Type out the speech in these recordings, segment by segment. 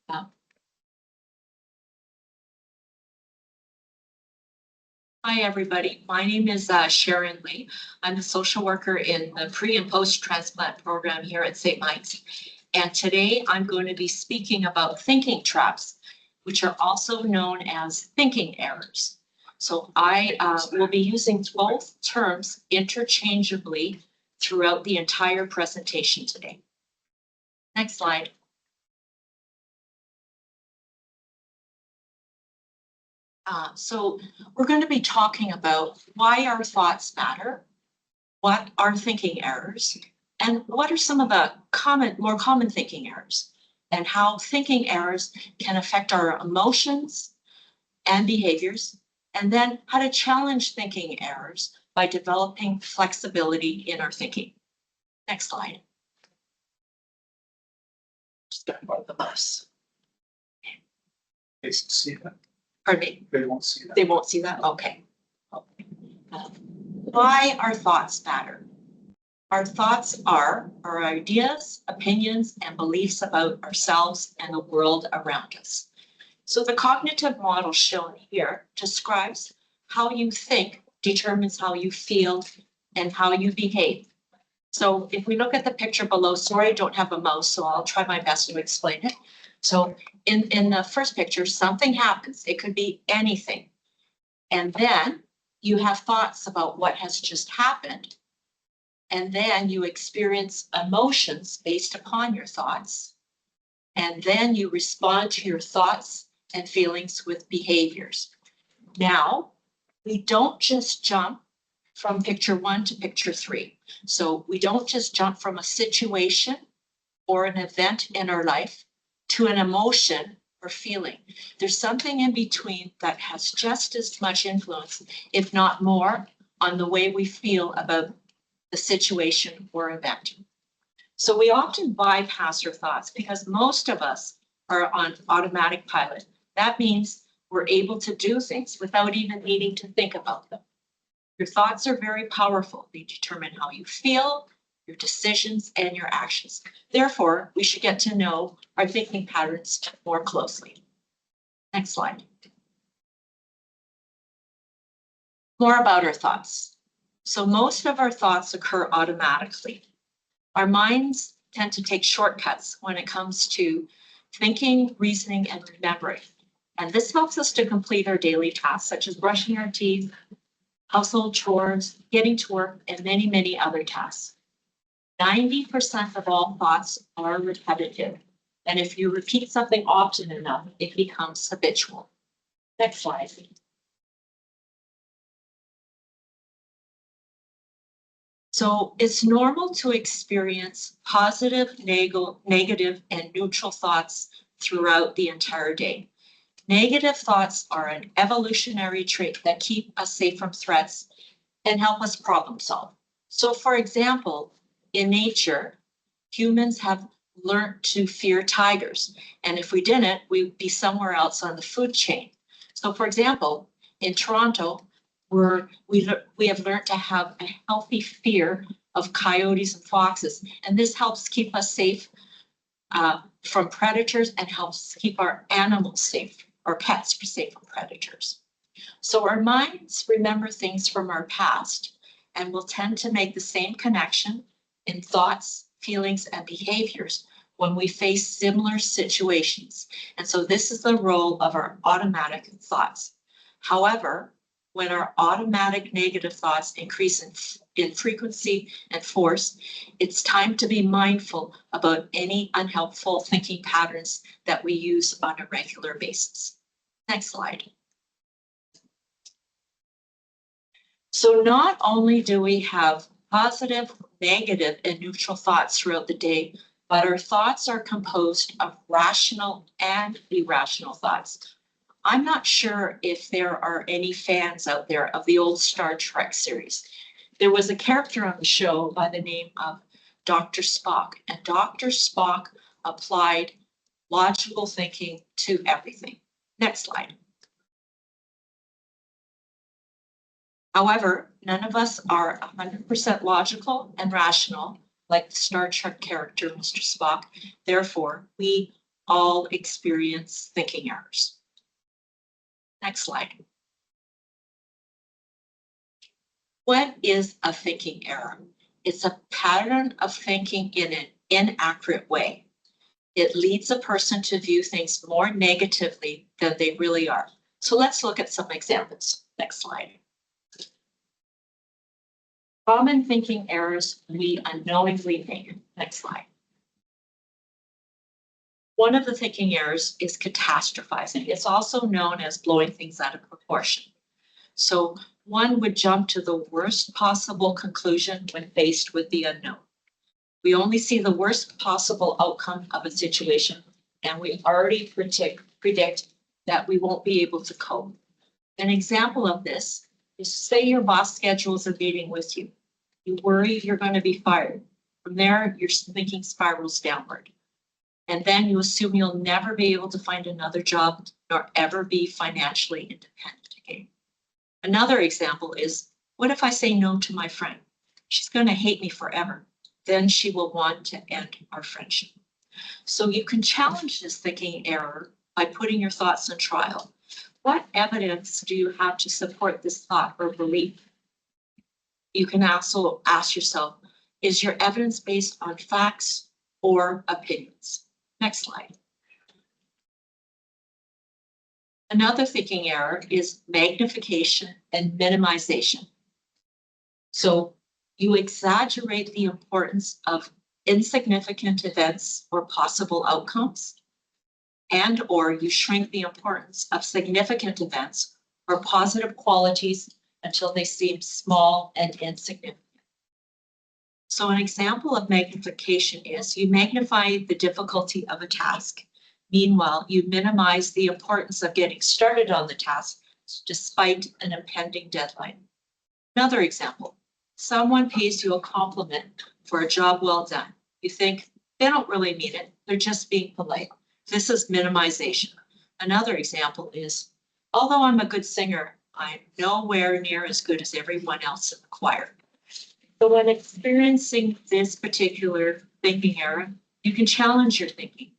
Hi, everybody. My name is Sharon Lee. I'm a social worker in the pre and post transplant program here at St. Mike's. And today I'm going to be speaking about thinking traps, which are also known as thinking errors. So I will be using both terms interchangeably throughout the entire presentation today. Next slide. So we're going to be talking about why our thoughts matter, what are thinking errors, and what are some of the more common thinking errors, and how thinking errors can affect our emotions and behaviors, and then how to challenge thinking errors by developing flexibility in our thinking. Next slide. Just got more of the mouse. They see that. Pardon me? They won't see that. They won't see that? Okay. Why our thoughts matter. Our thoughts are our ideas, opinions, and beliefs about ourselves and the world around us. So the cognitive model shown here describes how you think determines how you feel and how you behave. So if we look at the picture below, sorry, I don't have a mouse, so I'll try my best to explain it. So in the first picture, something happens. It could be anything. And then you have thoughts about what has just happened. And then you experience emotions based upon your thoughts. And then you respond to your thoughts and feelings with behaviors. Now, we don't just jump from picture 1 to picture 3. So we don't just jump from a situation or an event in our life to an emotion or feeling. There's something in between that has just as much influence, if not more, on the way we feel about the situation or event. So we often bypass our thoughts because most of us are on automatic pilot. That means we're able to do things without even needing to think about them. Your thoughts are very powerful. They determine how you feel, your decisions, and your actions. Therefore, we should get to know our thinking patterns more closely. Next slide. More about our thoughts. So most of our thoughts occur automatically. Our minds tend to take shortcuts when it comes to thinking, reasoning, and remembering. And this helps us to complete our daily tasks, such as brushing our teeth, household chores, getting to work, and many, many other tasks. 90% of all thoughts are repetitive. And if you repeat something often enough, it becomes habitual. Next slide. So it's normal to experience positive, negative, and neutral thoughts throughout the entire day. Negative thoughts are an evolutionary trait that keep us safe from threats and help us problem solve. So for example, in nature, humans have learned to fear tigers. And if we didn't, we'd be somewhere else on the food chain. So for example, in Toronto, we have learned to have a healthy fear of coyotes and foxes. And this helps keep us safe from predators and helps keep our animals safe, or pets safe from predators. So our minds remember things from our past and will tend to make the same connection in thoughts, feelings, and behaviors when we face similar situations. And so this is the role of our automatic thoughts. However, when our automatic negative thoughts increase in frequency and force, it's time to be mindful about any unhelpful thinking patterns that we use on a regular basis. Next slide. So not only do we have positive, negative, and neutral thoughts throughout the day, but our thoughts are composed of rational and irrational thoughts. I'm not sure if there are any fans out there of the old Star Trek series. There was a character on the show by the name of Dr. Spock, and Dr. Spock applied logical thinking to everything. Next slide. However, none of us are 100% logical and rational like the Star Trek character, Mr. Spock. Therefore, we all experience thinking errors. Next slide. What is a thinking error? It's a pattern of thinking in an inaccurate way. It leads a person to view things more negatively than they really are. So let's look at some examples. Next slide. Common thinking errors we unknowingly make. Next slide. One of the thinking errors is catastrophizing. It's also known as blowing things out of proportion. So one would jump to the worst possible conclusion when faced with the unknown. We only see the worst possible outcome of a situation, and we already predict that we won't be able to cope. An example of this is, say your boss schedules a meeting with you. You worry you're going to be fired. From there, your thinking spirals downward. And then you assume you'll never be able to find another job nor ever be financially independent again. Another example is, what if I say no to my friend? She's going to hate me forever. Then she will want to end our friendship. So you can challenge this thinking error by putting your thoughts on trial. What evidence do you have to support this thought or belief? You can also ask yourself, is your evidence based on facts or opinions? Next slide. Another thinking error is magnification and minimization. So you exaggerate the importance of insignificant events or possible outcomes, and or you shrink the importance of significant events or positive qualities until they seem small and insignificant. So an example of magnification is you magnify the difficulty of a task. Meanwhile, you minimize the importance of getting started on the task despite an impending deadline. Another example, someone pays you a compliment for a job well done. You think they don't really mean it, they're just being polite. This is minimization. Another example is, although I'm a good singer, I'm nowhere near as good as everyone else in the choir. So when experiencing this particular thinking error, you can challenge your thinking.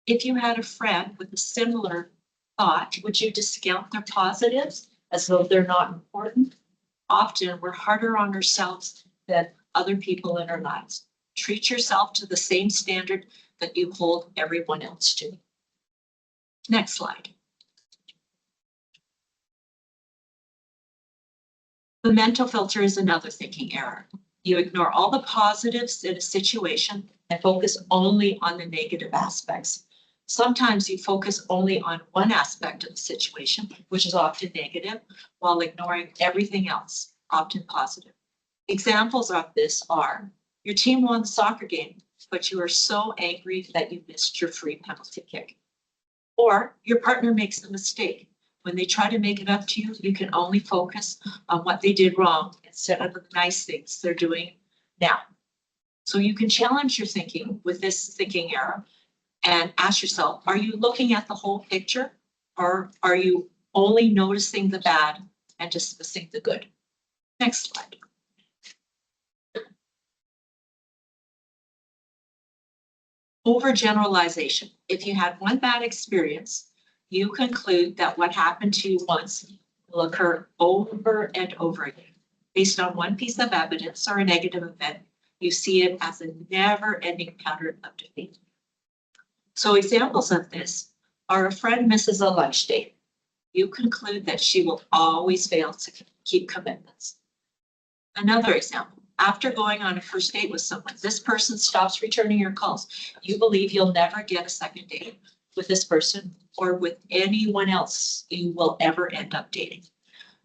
If you had a friend with a similar thought, would you discount their positives as though they're not important? Often we're harder on ourselves than other people in our lives. Treat yourself to the same standard that you hold everyone else to. Next slide. The mental filter is another thinking error. You ignore all the positives in a situation and focus only on the negative aspects. Sometimes you focus only on one aspect of the situation, which is often negative, while ignoring everything else, often positive. Examples of this are, your team won the soccer game, but you are so angry that you missed your free penalty kick. Or your partner makes a mistake. When they try to make it up to you, you can only focus on what they did wrong instead of the nice things they're doing now. So you can challenge your thinking with this thinking error and ask yourself, are you looking at the whole picture, or are you only noticing the bad and dismissing the good? Next slide. Overgeneralization. If you had one bad experience, you conclude that what happened to you once will occur over and over again. Based on one piece of evidence or a negative event, you see it as a never-ending pattern of defeat. So examples of this are, a friend misses a lunch date. You conclude that she will always fail to keep commitments. Another example, after going on a first date with someone, this person stops returning your calls. You believe you'll never get a second date with this person or with anyone else you will ever end up dating.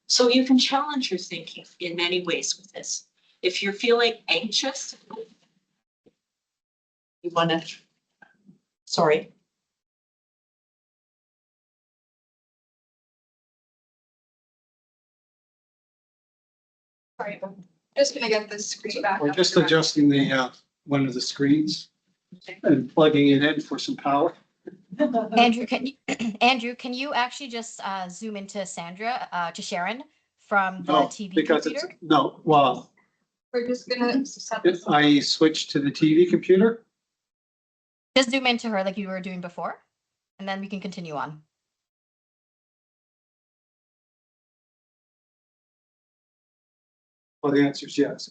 So you can challenge your thinking in many ways with this. If you're feeling anxious, you want to, sorry. Sorry, just gonna get this screen back. We're up. just adjusting the, one of the screens and plugging it in for some power. Andrew, Andrew, can you actually just zoom into Sandra, to Sharon from the No, TV because it's, computer? no, well, We're just gonna set if this. I switch to the TV computer, Just zoom into her like you were doing before, and then we can continue on. Well, the answer is yes.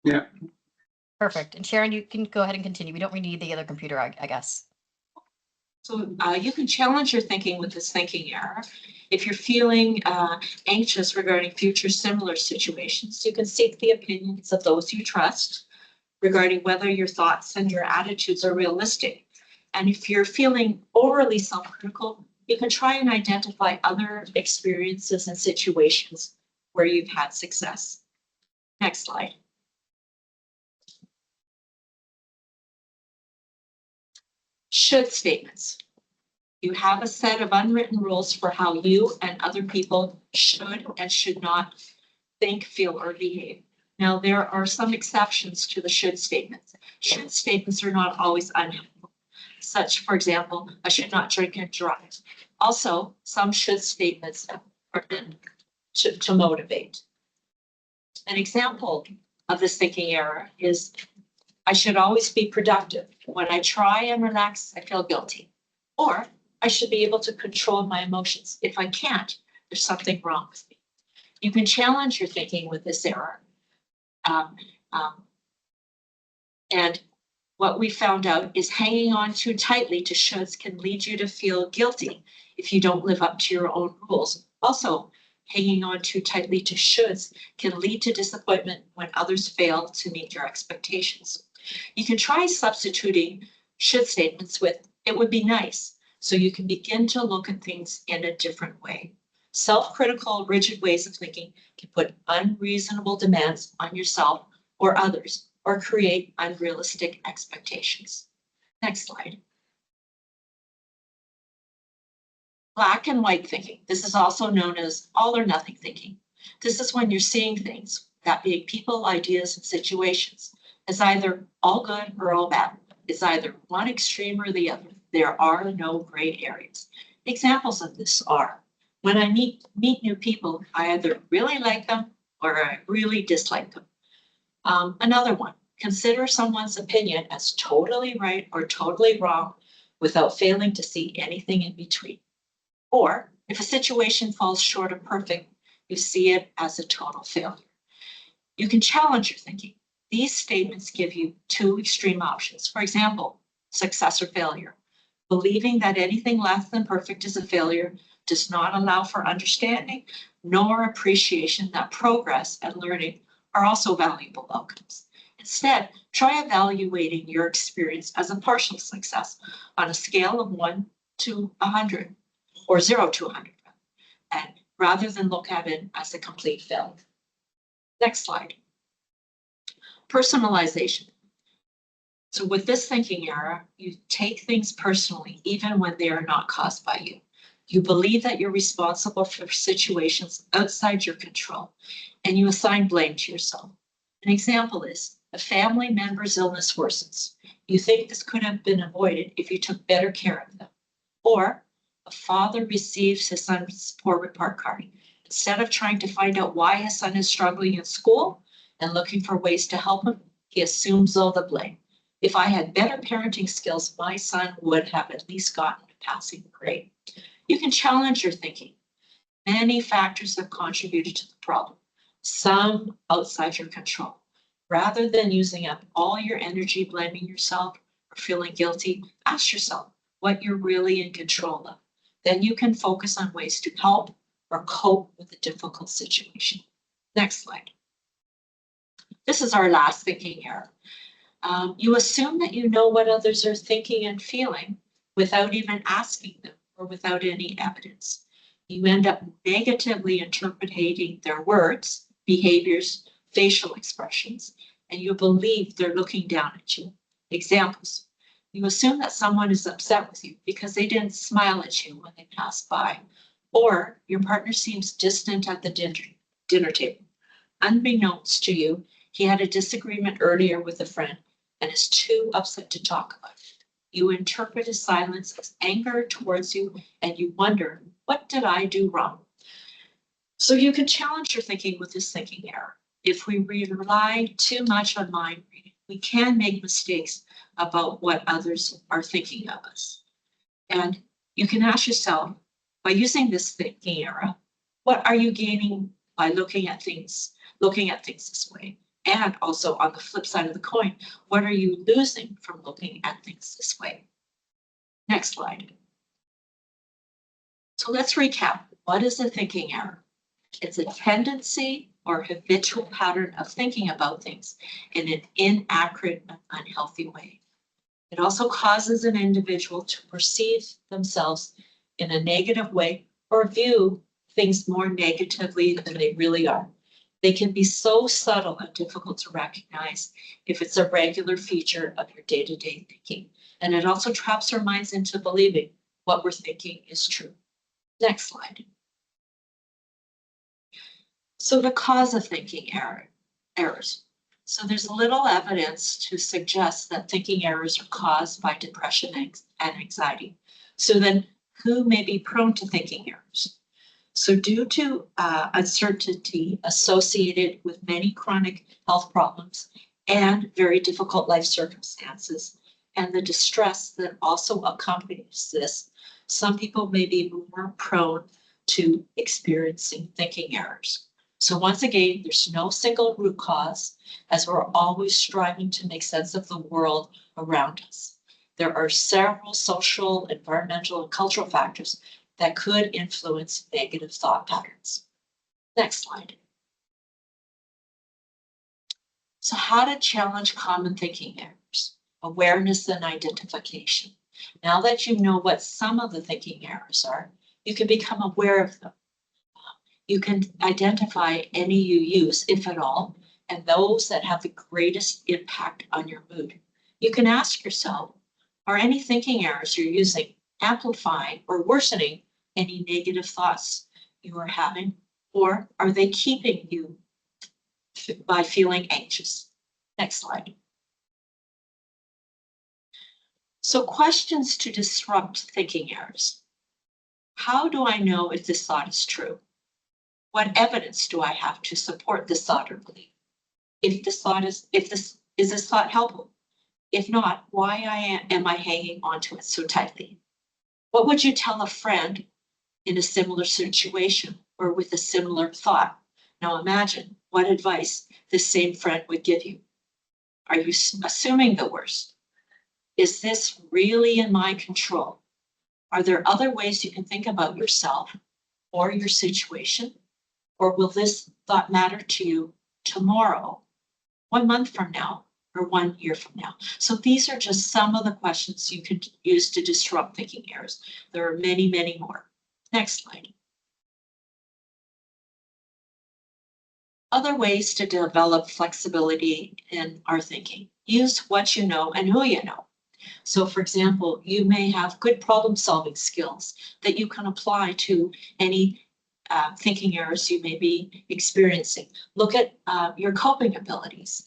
Yeah, Perfect. And Sharon, you can go ahead and continue. We don't really need the other computer, I guess. So you can challenge your thinking with this thinking error. If you're feeling anxious regarding future similar situations, you can seek the opinions of those you trust regarding whether your thoughts and your attitudes are realistic. And if you're feeling overly self-critical, you can try and identify other experiences and situations where you've had success. Next slide. Should statements. You have a set of unwritten rules for how you and other people should and should not think, feel, or behave. Now, there are some exceptions to the should statements. Should statements are not always unhelpful. Such, for example, I should not drink and drive. Also, some should statements are meant to motivate. An example of this thinking error is, I should always be productive. When I try and relax, I feel guilty. Or, I should be able to control my emotions. If I can't, there's something wrong with me. You can challenge your thinking with this error. And what we found out is hanging on too tightly to shoulds can lead you to feel guilty if you don't live up to your own rules. Also, hanging on too tightly to shoulds can lead to disappointment when others fail to meet your expectations. You can try substituting should statements with "it would be nice," so you can begin to look at things in a different way. Self-critical, rigid ways of thinking can put unreasonable demands on yourself or others, or create unrealistic expectations. Next slide. Black and white thinking. This is also known as all or nothing thinking. This is when you're seeing things, that being people, ideas, and situations, as either all good or all bad. It's either one extreme or the other. There are no gray areas. Examples of this are, when I meet new people, I either really like them or I really dislike them. Another one, consider someone's opinion as totally right or totally wrong without failing to see anything in between. Or if a situation falls short of perfect, you see it as a total failure. You can challenge your thinking. These statements give you two extreme options. For example, success or failure. Believing that anything less than perfect is a failure does not allow for understanding nor appreciation that progress and learning are also valuable outcomes. Instead, try evaluating your experience as a partial success on a scale of 1 to 100 or 0 to 100, and rather than look at it as a complete failure. Next slide. Personalization. So with this thinking error, you take things personally, even when they are not caused by you. You believe that you're responsible for situations outside your control, and you assign blame to yourself. An example is, a family member's illness worsens. You think this could have been avoided if you took better care of them. Or a father receives his son's poor report card. Instead of trying to find out why his son is struggling in school and looking for ways to help him, he assumes all the blame. If I had better parenting skills, my son would have at least gotten a passing grade. You can challenge your thinking. Many factors have contributed to the problem, some outside your control. Rather than using up all your energy blaming yourself or feeling guilty, ask yourself what you're really in control of. Then you can focus on ways to help or cope with a difficult situation. Next slide. This is our last thinking error. You assume that you know what others are thinking and feeling without even asking them or without any evidence. You end up negatively interpreting their words, behaviors, facial expressions, and you believe they're looking down at you. Examples. You assume that someone is upset with you because they didn't smile at you when they passed by, or your partner seems distant at the dinner table. Unbeknownst to you, he had a disagreement earlier with a friend and is too upset to talk about it. You interpret his silence as anger towards you, and you wonder, what did I do wrong? So you can challenge your thinking with this thinking error. If we rely too much on mind reading, we can make mistakes about what others are thinking of us. And you can ask yourself, by using this thinking era, what are you gaining by looking at things this way? And also on the flip side of the coin, what are you losing from looking at things this way? Next slide. So let's recap. What is a thinking error? It's a tendency or habitual pattern of thinking about things in an inaccurate and unhealthy way. It also causes an individual to perceive themselves in a negative way or view things more negatively than they really are. They can be so subtle and difficult to recognize if it's a regular feature of your day-to-day thinking. And it also traps our minds into believing what we're thinking is true. Next slide. So the cause of thinking errors. So there's little evidence to suggest that thinking errors are caused by depression and anxiety. So then who may be prone to thinking errors? So due to uncertainty associated with many chronic health problems and very difficult life circumstances, and the distress that also accompanies this, some people may be more prone to experiencing thinking errors. So once again, there's no single root cause, as we're always striving to make sense of the world around us. There are several social, environmental, and cultural factors that could influence negative thought patterns. Next slide. So how to challenge common thinking errors, awareness and identification. Now that you know what some of the thinking errors are, you can become aware of them. You can identify any you use, if at all, and those that have the greatest impact on your mood. You can ask yourself, are any thinking errors you're using amplifying or worsening any negative thoughts you are having, or are they keeping you by feeling anxious? Next slide. So questions to disrupt thinking errors. How do I know if this thought is true? What evidence do I have to support this thought or belief? Is this thought helpful? If not, why am I hanging onto it so tightly? What would you tell a friend in a similar situation or with a similar thought? Now imagine what advice this same friend would give you. Are you assuming the worst? Is this really in my control? Are there other ways you can think about yourself or your situation? Or will this thought matter to you tomorrow, 1 month from now, or 1 year from now? So these are just some of the questions you can use to disrupt thinking errors. There are many, many more. Next slide. Other ways to develop flexibility in our thinking. Use what you know and who you know. So for example, you may have good problem-solving skills that you can apply to any thinking errors you may be experiencing. Look at your coping abilities.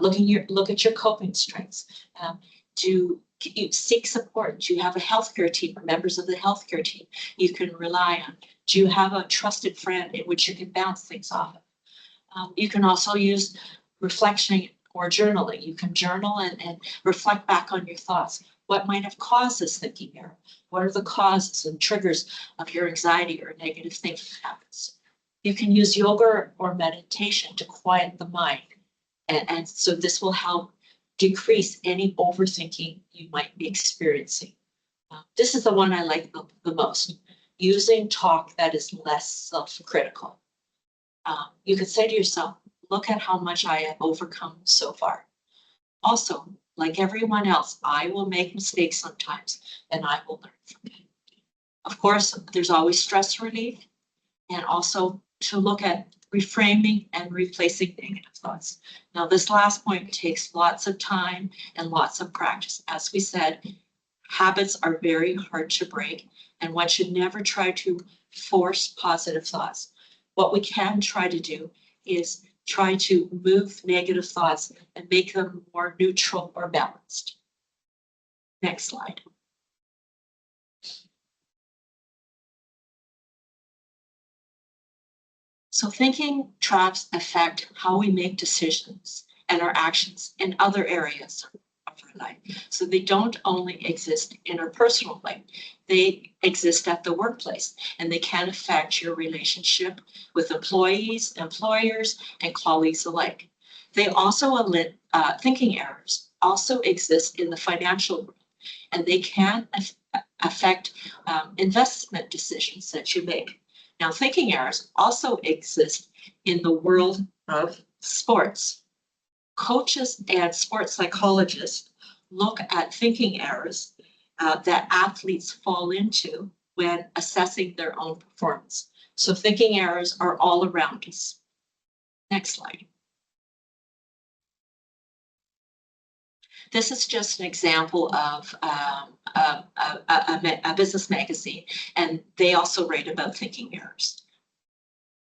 Look at your coping strengths. Do you seek support? Do you have a healthcare team or members of the healthcare team you can rely on? Do you have a trusted friend in which you can bounce things off of? You can also use reflection or journaling. You can journal and reflect back on your thoughts. What might have caused this thinking error? What are the causes and triggers of your anxiety or negative thinking habits? You can use yoga or meditation to quiet the mind. And so this will help decrease any overthinking you might be experiencing. This is the one I like the most, using talk that is less self-critical. You could say to yourself, look at how much I have overcome so far. Also, like everyone else, I will make mistakes sometimes, and I will learn from it. Of course, there's always stress relief, and also to look at reframing and replacing negative thoughts. Now, this last point takes lots of time and lots of practice. As we said, habits are very hard to break, and one should never try to force positive thoughts. What we can try to do is try to move negative thoughts and make them more neutral or balanced. Next slide. So thinking traps affect how we make decisions and our actions in other areas of our life. So they don't only exist in our personal life, they exist at the workplace, and they can affect your relationship with employees, employers, and colleagues alike. They also thinking errors also exist in the financial world, and they can affect investment decisions that you make. Now, thinking errors also exist in the world of sports. Coaches and sports psychologists look at thinking errors that athletes fall into when assessing their own performance. So thinking errors are all around us. Next slide. This is just an example of a business magazine, and they also write about thinking errors.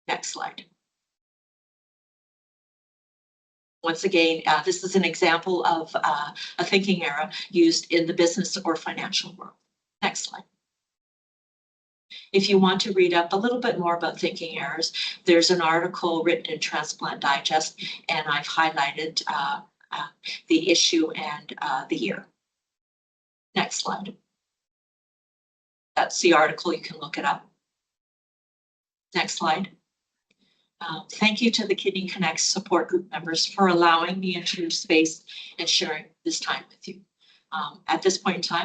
Next slide. Once again, this is an example of a thinking error used in the business or financial world. Next slide. If you want to read up a little bit more about thinking errors, there's an article written in Transplant Digest, and I've highlighted the issue and the year. Next slide. That's the article, you can look it up. Next slide. Thank you to the Kidney Connect support group members for allowing me into your space and sharing this time with you. At this point in time,